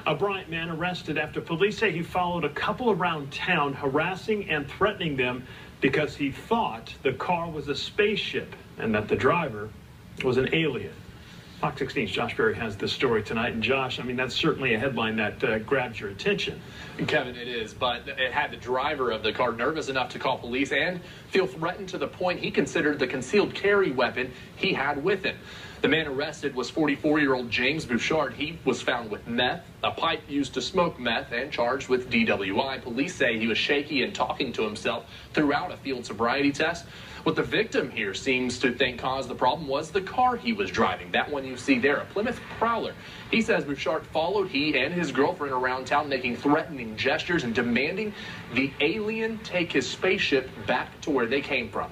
A Bryant man arrested after police say he followed a couple around town, harassing and threatening them because he thought the car was a spaceship and that the driver was an alien. Fox 16's Josh Berry has this story tonight. And Josh, I mean, that's certainly a headline that grabs your attention. Kevin, it is, but it had the driver of the car nervous enough to call police and feel threatened to the point he considered the concealed carry weapon he had with him. The man arrested was 44-year-old James Bouchard. He was found with meth, a pipe used to smoke meth, and charged with DWI. Police say he was shaky and talking to himself throughout a field sobriety test. What the victim here seems to think caused the problem was the car he was driving. That one you see there, a Plymouth Prowler. He says Bouchard followed he and his girlfriend around town, making threatening gestures and demanding the alien take his spaceship back to where they came from.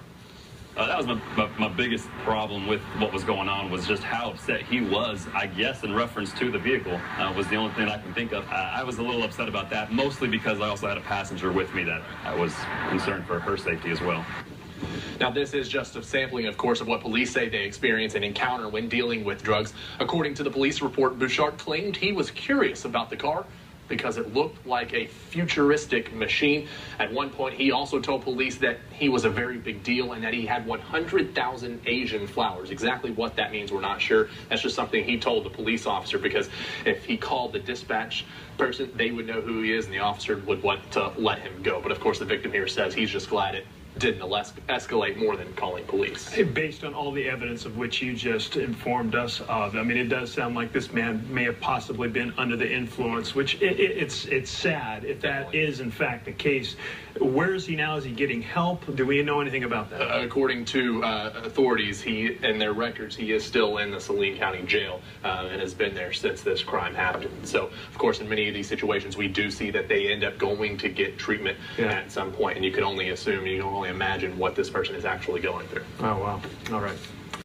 That was my biggest problem with what was going on, was just how upset he was, I guess, in reference to the vehicle, was the only thing I can think of. I was a little upset about that, mostly because I also had a passenger with me that I was concerned for her safety as well. Now, this is just a sampling, of course, of what police say they experience and encounter when dealing with drugs. According to the police report, Bouchard claimed he was curious about the car because it looked like a futuristic machine. At one point, he also told police that he was a very big deal and that he had 100,000 Asian flowers. Exactly what that means, we're not sure. That's just something he told the police officer, because if he called the dispatch person, they would know who he is and the officer would want to let him go. But of course, the victim here says he's just glad it didn't escalate more than calling police. Based on all the evidence of which you just informed us of, I mean, it does sound like this man may have possibly been under the influence, which it's sad if that is in fact the case. Where is he now? Is he getting help? Do we know anything about that? According to authorities, in their records, he is still in the Saline County Jail and has been there since this crime happened. So, of course, in many of these situations, we do see that they end up going to get treatment at some point, and you can only assume, you can only imagine what this person is actually going through. Oh, wow. All right.